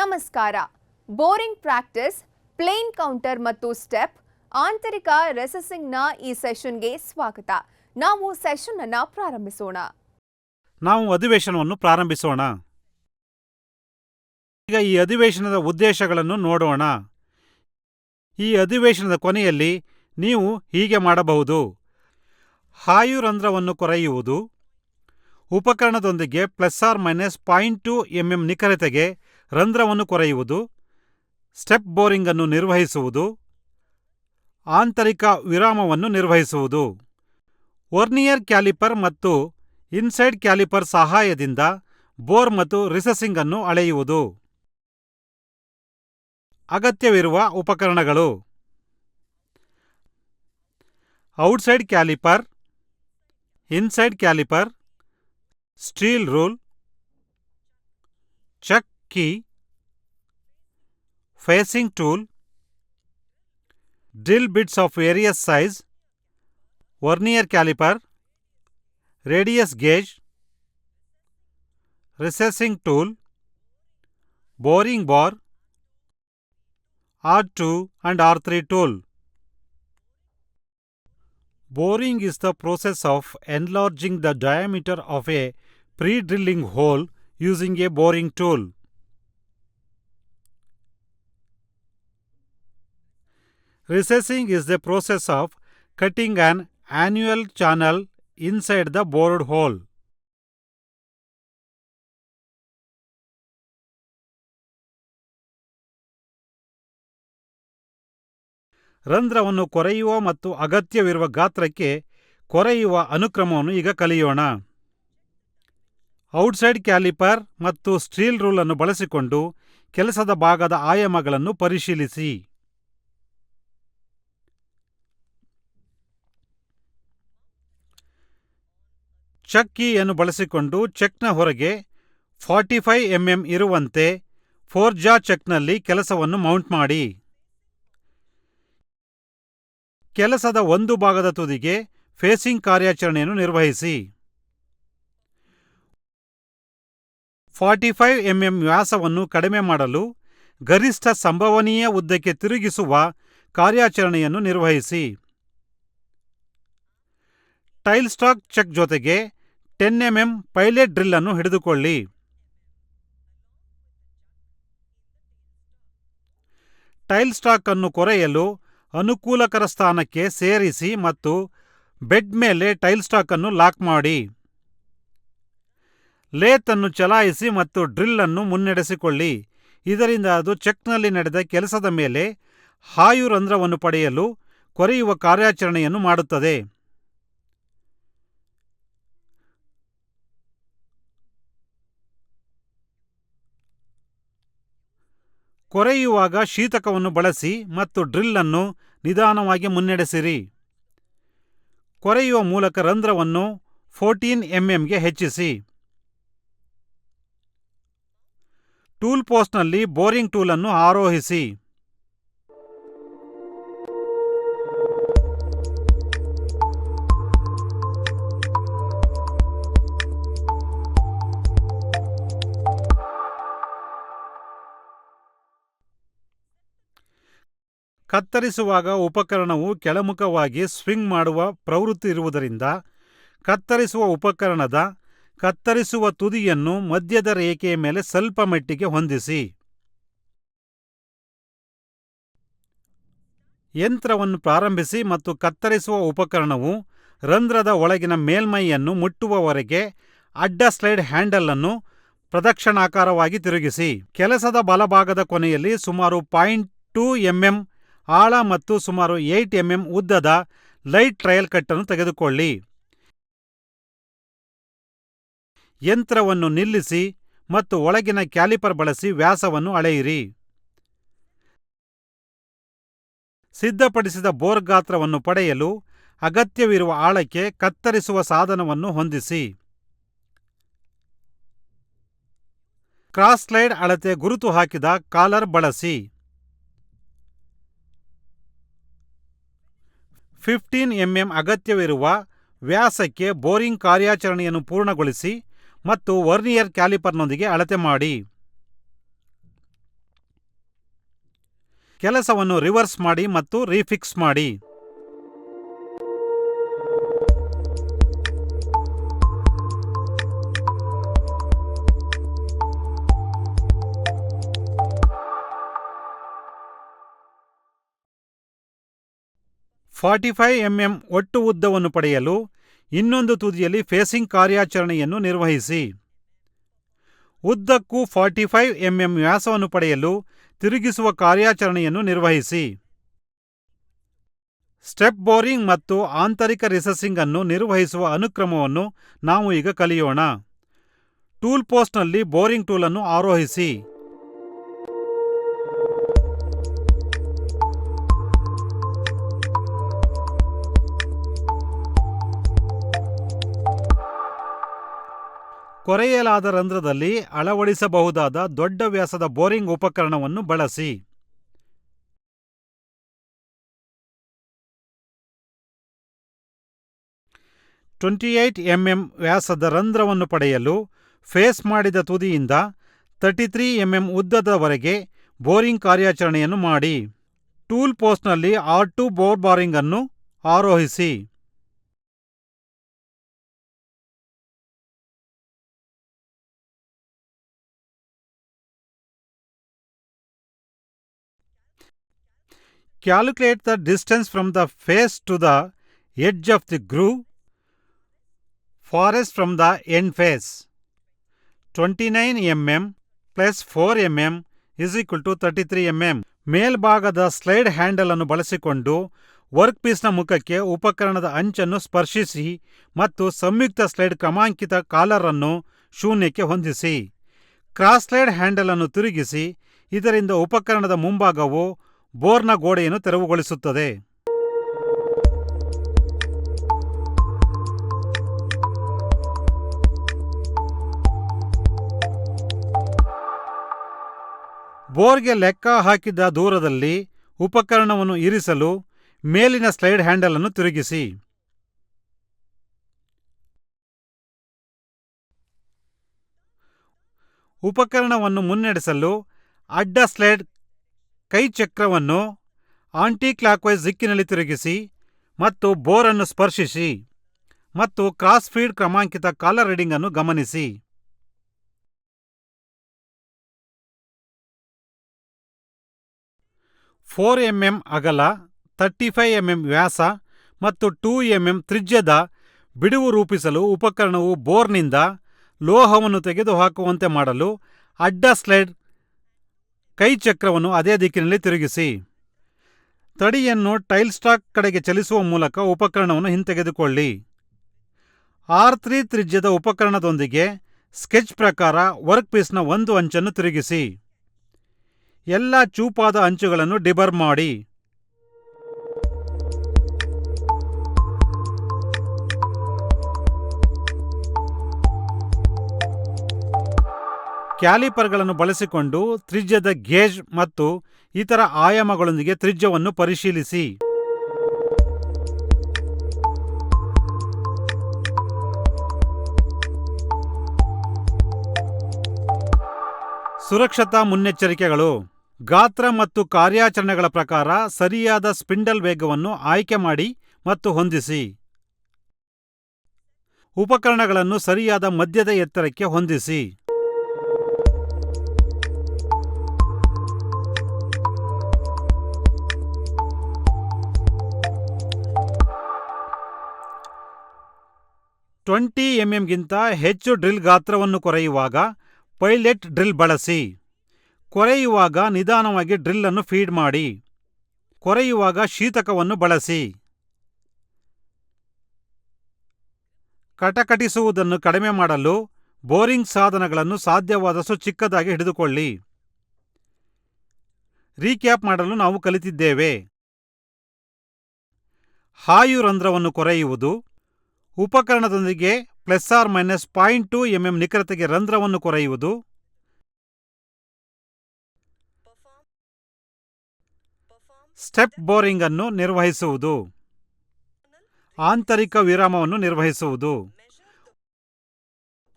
ನಮಸ್ಕಾರ. Boring practice, plane counter ಮತ್ತು step, ಆಂತರಿಕ ರೆಸೆಸಿಂಗ್ನ ಈ ಸೆಷನ್ಗೆ ಸ್ವಾಗತ. ನಾವು ಸೆಷನ್ ಅನ್ನು ಪ್ರಾರಂಭಿಸೋಣ. ಅಧಿವೇಶನವನ್ನು ಪ್ರಾರಂಭಿಸೋಣ. ಈಗ ಈ ಅಧಿವೇಶನದ ಉದ್ದೇಶಗಳನ್ನು ನೋಡೋಣ. ಈ ಅಧಿವೇಶನದ ಕೊನೆಯಲ್ಲಿ ನೀವು ಹೀಗೆ ಮಾಡಬಹುದು: ಹಾಯುರಂಧ್ರವನ್ನು ಕೊರೆಯುವುದು, ಉಪಕರಣದೊಂದಿಗೆ ±0.2 mm ನಿಖರತೆಗೆ ರಂಧ್ರವನ್ನು ಕೊರೆಯುವುದು, ಸ್ಟೆಪ್ ಬೋರಿಂಗ್ ಅನ್ನು ನಿರ್ವಹಿಸುವುದು, ಆಂತರಿಕ ವಿರಾಮವನ್ನು ನಿರ್ವಹಿಸುವುದು, ವರ್ನಿಯರ್ ಕ್ಯಾಲಿಪರ್ ಮತ್ತು ಇನ್ಸೈಡ್ ಕ್ಯಾಲಿಪರ್ ಸಹಾಯದಿಂದ ಬೋರ್ ಮತ್ತು ರಿಸೆಸಿಂಗ್ ಅನ್ನು ಅಳೆಯುವುದು. ಅಗತ್ಯವಿರುವ ಉಪಕರಣಗಳು: outside caliper, inside caliper, steel rule, chuck key, facing tool, drill bits of various size, vernier caliper, radius gauge, recessing tool, boring bar, R2 and R3 tool. Boring is the process of enlarging the diameter of a pre-drilling hole using a boring tool. Recessing is the process of cutting an annual channel inside the bored hole. ರಂಧ್ರವನ್ನು ಕೊರೆಯುವ ಮತ್ತು ಅಗತ್ಯವಿರುವ ಗಾತ್ರಕ್ಕೆ ಕೊರೆಯುವ ಅನುಕ್ರಮವನ್ನು ಈಗ ಕಲಿಯೋಣ. Outside caliper ಮತ್ತು ಸ್ಟೀಲ್ ರೂಲ್ ಅನ್ನು ಬಳಸಿಕೊಂಡು ಕೆಲಸದ ಭಾಗದ ಆಯಾಮಗಳನ್ನು ಪರಿಶೀಲಿಸಿ. ಚೆಕ್ ಕೀಯನ್ನು ಬಳಸಿಕೊಂಡು ಚೆಕ್ನ ಹೊರಗೆ 45 mm ಇರುವಂತೆ ಫೋರ್ಜಾ ಚೆಕ್ನಲ್ಲಿ ಕೆಲಸವನ್ನು ಮೌಂಟ್ ಮಾಡಿ. ಕೆಲಸದ ಒಂದು ಭಾಗದ ತುದಿಗೆ ಫೇಸಿಂಗ್ ಕಾರ್ಯಾಚರಣೆಯನ್ನು ನಿರ್ವಹಿಸಿ. 45 mm ವ್ಯಾಸವನ್ನು ಕಡಿಮೆ ಮಾಡಲು ಗರಿಷ್ಠ ಸಂಭವನೀಯ ಉದ್ದಕ್ಕೆ ತಿರುಗಿಸುವ ಕಾರ್ಯಾಚರಣೆಯನ್ನು ನಿರ್ವಹಿಸಿ. ಟೈಲ್ ಸ್ಟಾಕ್ ಚೆಕ್ ಜೊತೆಗೆ 10 mm ಪೈಲೆಟ್ ಡ್ರಿಲ್ ಅನ್ನು ಹಿಡಿದುಕೊಳ್ಳಿ. ಟೈಲ್ ಸ್ಟಾಕ್ ಅನ್ನು ಕೊರೆಯಲು ಅನುಕೂಲಕರ ಸ್ಥಾನಕ್ಕೆ ಸೇರಿಸಿ ಮತ್ತು ಬೆಡ್ ಮೇಲೆ ಟೈಲ್ ಸ್ಟಾಕ್ ಅನ್ನು ಲಾಕ್ ಮಾಡಿ. ಲೇತ್ ಅನ್ನು ಚಲಾಯಿಸಿ ಮತ್ತು ಡ್ರಿಲ್ ಅನ್ನು ಮುನ್ನಡೆಸಿಕೊಳ್ಳಿ. ಇದರಿಂದ ಅದು ಚೆಕ್ನಲ್ಲಿ ನಡೆದ ಕೆಲಸದ ಮೇಲೆ ಹಾಯುರಂಧ್ರವನ್ನು ಪಡೆಯಲು ಕೊರೆಯುವ ಕಾರ್ಯಾಚರಣೆಯನ್ನು ಮಾಡುತ್ತದೆ. ಕೊರೆಯುವಾಗ ಶೀತಕವನ್ನು ಬಳಸಿ ಮತ್ತು ಡ್ರಿಲ್ ಅನ್ನು ನಿಧಾನವಾಗಿ ಮುನ್ನಡೆಸಿರಿ. ಕೊರೆಯುವ ಮೂಲಕ ರಂಧ್ರವನ್ನು 14 mm ಗೆ ಹೆಚ್ಚಿಸಿ. ಟೂಲ್ ಪೋಸ್ಟ್ನಲ್ಲಿ ಬೋರಿಂಗ್ ಟೂಲ್ ಅನ್ನು ಆರೋಹಿಸಿ. ಕತ್ತರಿಸುವಾಗ ಉಪಕರಣವು ಕೆಳಮುಖವಾಗಿ ಸ್ವಿಂಗ್ ಮಾಡುವ ಪ್ರವೃತ್ತಿ ಇರುವುದರಿಂದ ಕತ್ತರಿಸುವ ಉಪಕರಣದ ಕತ್ತರಿಸುವ ತುದಿಯನ್ನು ಮಧ್ಯದ ರೇಖೆಯ ಮೇಲೆ ಸ್ವಲ್ಪ ಮಟ್ಟಿಗೆ ಹೊಂದಿಸಿ. ಯಂತ್ರವನ್ನು ಪ್ರಾರಂಭಿಸಿ ಮತ್ತು ಕತ್ತರಿಸುವ ಉಪಕರಣವು ರಂಧ್ರದ ಒಳಗಿನ ಮೇಲ್ಮೈಯನ್ನು ಮುಟ್ಟುವವರೆಗೆ ಅಡ್ಡ ಸ್ಲೈಡ್ ಹ್ಯಾಂಡಲ್ ಅನ್ನು ಪ್ರದಕ್ಷಿಣಾಕಾರವಾಗಿ ತಿರುಗಿಸಿ. ಕೆಲಸದ ಬಲಭಾಗದ ಕೊನೆಯಲ್ಲಿ ಸುಮಾರು 0.2 mm ಆಳ ಮತ್ತು ಸುಮಾರು 8 mm ಉದ್ದದ ಲೈಟ್ ಟ್ರಯಲ್ ಕಟ್ಟನ್ನು ತೆಗೆದುಕೊಳ್ಳಿ. ಯಂತ್ರವನ್ನು ನಿಲ್ಲಿಸಿ ಮತ್ತು ಒಳಗಿನ ಕ್ಯಾಲಿಪರ್ ಬಳಸಿ ವ್ಯಾಸವನ್ನು ಅಳೆಯಿರಿ. ಸಿದ್ಧಪಡಿಸಿದ ಬೋರ್ ಗಾತ್ರವನ್ನು ಪಡೆಯಲು ಅಗತ್ಯವಿರುವ ಆಳಕ್ಕೆ ಕತ್ತರಿಸುವ ಸಾಧನವನ್ನು ಹೊಂದಿಸಿ. ಕ್ರಾಸ್ ಸ್ಲೈಡ್ ಅಳತೆ ಗುರುತು ಹಾಕಿದ ಕಾಲರ್ ಬಳಸಿ. 15 mm ಅಗತ್ಯವಿರುವ ವ್ಯಾಸಕ್ಕೆ ಬೋರಿಂಗ್ ಕಾರ್ಯಾಚರಣೆಯನ್ನು ಪೂರ್ಣಗೊಳಿಸಿ ಮತ್ತು ವರ್ನಿಯರ್ ಕ್ಯಾಲಿಪರ್ನೊಂದಿಗೆ ಅಳತೆ ಮಾಡಿ. ಕೆಲಸವನ್ನು ರಿವರ್ಸ್ ಮಾಡಿ ಮತ್ತು ರೀಫಿಕ್ಸ್ ಮಾಡಿ. .45 mm ಒಟ್ಟು ಉದ್ದವನ್ನು ಪಡೆಯಲು ಇನ್ನೊಂದು ತುದಿಯಲ್ಲಿ ಫೇಸಿಂಗ್ ಕಾರ್ಯಾಚರಣೆಯನ್ನು ನಿರ್ವಹಿಸಿ. ಉದ್ದಕ್ಕೂ 45 mm ವ್ಯಾಸವನ್ನು ಪಡೆಯಲು ತಿರುಗಿಸುವ ಕಾರ್ಯಾಚರಣೆಯನ್ನು ನಿರ್ವಹಿಸಿ. ಸ್ಟೆಪ್ ಬೋರಿಂಗ್ ಮತ್ತು ಆಂತರಿಕ ರಿಸೆಸಿಂಗ್ ಅನ್ನು ನಿರ್ವಹಿಸುವ ಅನುಕ್ರಮವನ್ನು ನಾವು ಈಗ ಕಲಿಯೋಣ. ಟೂಲ್ ಪೋಸ್ಟ್ನಲ್ಲಿ ಬೋರಿಂಗ್ ಟೂಲ್ ಅನ್ನು ಆರೋಹಿಸಿ. ಕೊರೆಯಲಾದ ರಂಧ್ರದಲ್ಲಿ ಅಳವಡಿಸಬಹುದಾದ ದೊಡ್ಡ ವ್ಯಾಸದ ಬೋರಿಂಗ್ ಉಪಕರಣವನ್ನು ಬಳಸಿ. .28 mm ವ್ಯಾಸದ ರಂಧ್ರವನ್ನು ಪಡೆಯಲು ಫೇಸ್ ಮಾಡಿದ ತುದಿಯಿಂದ 33 mm ಉದ್ದದವರೆಗೆ ಬೋರಿಂಗ್ ಕಾರ್ಯಾಚರಣೆಯನ್ನು ಮಾಡಿ. ಟೂಲ್ ಪೋಸ್ಟ್ನಲ್ಲಿ R2 ಬೋರ್ ಬಾರಿಂಗ್ ಅನ್ನು ಆರೋಹಿಸಿ. Calculate the distance from the face to the edge of the groove, farthest from the end face. 29 mm plus 4 mm is equal to 33 mm. ಮೇಲ್ಭಾಗದ ಸ್ಲೈಡ್ ಹ್ಯಾಂಡಲ್ ಅನ್ನು ಬಳಸಿಕೊಂಡು work ಪೀಸ್ನ ಮುಖಕ್ಕೆ ಉಪಕರಣದ ಅಂಚನ್ನು ಸ್ಪರ್ಶಿಸಿ ಮತ್ತು ಸಂಯುಕ್ತ ಸ್ಲೈಡ್ ಕ್ರಮಾಂಕಿತ ಕಾಲರ್ ಅನ್ನು ಶೂನ್ಯಕ್ಕೆ ಹೊಂದಿಸಿ. ಕ್ರಾಸ್ ಸ್ಲೈಡ್ ಹ್ಯಾಂಡಲ್ ಅನ್ನು ತಿರುಗಿಸಿ. ಇದರಿಂದ ಉಪಕರಣದ ಮುಂಭಾಗವು ಬೋರ್ನ ಗೋಡೆಯನ್ನು ತೆರವುಗೊಳಿಸುತ್ತದೆ. ಬೋರ್ಗೆ ಲೆಕ್ಕ ಹಾಕಿದ ದೂರದಲ್ಲಿ ಉಪಕರಣವನ್ನು ಇರಿಸಲು ಮೇಲಿನ ಸ್ಲೈಡ್ ಹ್ಯಾಂಡಲ್ ಅನ್ನು ತಿರುಗಿಸಿ. ಉಪಕರಣವನ್ನು ಮುನ್ನಡೆಸಲು ಅಡ್ಡ ಸ್ಲೈಡ್ ಕೈಚಕ್ರವನ್ನು ಆಂಟಿ ಕ್ಲಾಕ್ವೈಸ್ ದಿಕ್ಕಿನಲ್ಲಿ ತಿರುಗಿಸಿ ಮತ್ತು ಬೋರ್ ಅನ್ನು ಸ್ಪರ್ಶಿಸಿ ಮತ್ತು ಕ್ರಾಸ್ ಫೀಡ್ ಕ್ರಮಾಂಕಿತ ಕಾಲರ್ ರೀಡಿಂಗ್ ಅನ್ನು ಗಮನಿಸಿ. .4 mm ಅಗಲ, 35 mm ವ್ಯಾಸ ಮತ್ತು 2 mm ತ್ರಿಜ್ಯದ ಬಿಡುವು ರೂಪಿಸಲು ಉಪಕರಣವು ಬೋರ್ನಿಂದ ಲೋಹವನ್ನು ತೆಗೆದುಹಾಕುವಂತೆ ಮಾಡಲು ಅಡ್ಡ ಸ್ಲೈಡ್ ಕೈಚಕ್ರವನ್ನು ಅದೇ ದಿಕ್ಕಿನಲ್ಲಿ ತಿರುಗಿಸಿ. ತಡಿಯನ್ನು ಟೈಲ್ ಸ್ಟಾಕ್ ಕಡೆಗೆ ಚಲಿಸುವ ಮೂಲಕ ಉಪಕರಣವನ್ನು ಹಿಂತೆಗೆದುಕೊಳ್ಳಿ. R3 ತ್ರಿಜ್ಯದ ಉಪಕರಣದೊಂದಿಗೆ ಸ್ಕೆಚ್ ಪ್ರಕಾರ ವರ್ಕ್ ಪೀಸ್ನ ಒಂದು ಅಂಚನ್ನು ತಿರುಗಿಸಿ. ಎಲ್ಲ ಚೂಪಾದ ಅಂಚುಗಳನ್ನು ಡಿಬರ್ ಮಾಡಿ. ಕ್ಯಾಲಿಪರ್ಗಳನ್ನು ಬಳಸಿಕೊಂಡು ತ್ರಿಜ್ಯದ ಗೇಜ್ ಮತ್ತು ಇತರ ಆಯಾಮಗಳೊಂದಿಗೆ ತ್ರಿಜ್ಯವನ್ನು ಪರಿಶೀಲಿಸಿ. ಸುರಕ್ಷತಾ ಮುನ್ನೆಚ್ಚರಿಕೆಗಳು. ಗಾತ್ರ ಮತ್ತು ಕಾರ್ಯಾಚರಣೆಗಳ ಪ್ರಕಾರ ಸರಿಯಾದ ಸ್ಪಿಂಡಲ್ ವೇಗವನ್ನು ಆಯ್ಕೆ ಮಾಡಿ ಮತ್ತು ಹೊಂದಿಸಿ. ಉಪಕರಣಗಳನ್ನು ಸರಿಯಾದ ಮಧ್ಯದ ಎತ್ತರಕ್ಕೆ ಹೊಂದಿಸಿ. .20 mm ಗಿಂತ ಹೆಚ್ಚು ಡ್ರಿಲ್ ಗಾತ್ರವನ್ನು ಕೊರೆಯುವಾಗ ಪೈಲೆಟ್ ಡ್ರಿಲ್ ಬಳಸಿ. ಕೊರೆಯುವಾಗ ನಿಧಾನವಾಗಿ ಡ್ರಿಲ್ ಅನ್ನು ಫೀಡ್ ಮಾಡಿ. ಕೊರೆಯುವಾಗ ಶೀತಕವನ್ನು ಬಳಸಿ. ಕಟಕಟಿಸುವುದನ್ನು ಕಡಿಮೆ ಮಾಡಲು ಬೋರಿಂಗ್ ಸಾಧನಗಳನ್ನು ಸಾಧ್ಯವಾದಷ್ಟು ಚಿಕ್ಕದಾಗಿ ಹಿಡಿದುಕೊಳ್ಳಿ. ರೀಕ್ಯಾಪ್ ಮಾಡಲು ನಾವು ಕಲಿತಿದ್ದೇವೆ: ಹಾಯು ರಂಧ್ರವನ್ನು ಕೊರೆಯುವುದು, ಉಪಕರಣದೊಂದಿಗೆ ±0.2 mm ನಿಖರತೆಗೆ ರಂಧ್ರವನ್ನು ಕೊರೆಯುವುದು, ಸ್ಟೆಪ್ ಬೋರಿಂಗ್ ಅನ್ನು ನಿರ್ವಹಿಸುವುದು, ಆಂತರಿಕ ವಿರಾಮವನ್ನು ನಿರ್ವಹಿಸುವುದು,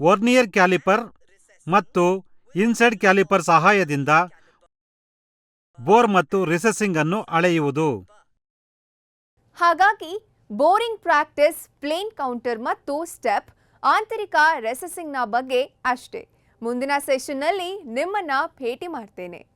ವರ್ನಿಯರ್ ಕ್ಯಾಲಿಪರ್ ಮತ್ತು ಇನ್ಸೈಡ್ ಕ್ಯಾಲಿಪರ್ ಸಹಾಯದಿಂದ ಬೋರ್ ಮತ್ತು ರಿಸೆಸಿಂಗ್ ಅನ್ನು ಅಳೆಯುವುದು. ಹಾಗಾಗಿ ಬೋರಿಂಗ್ ಪ್ರಾಕ್ಟೀಸ್, ಪ್ಲೇನ್ ಕೌಂಟರ್ ಮತ್ತು ಸ್ಟೆಪ್, ಆಂತರಿಕ ರೆಸೆಸಿಂಗ್ನ ಬಗ್ಗೆ ಅಷ್ಟೇ. ಮುಂದಿನ ಸೆಷನ್ನಲ್ಲಿ ನಿಮ್ಮನ್ನ ಭೇಟಿ ಮಾಡ್ತೇನೆ.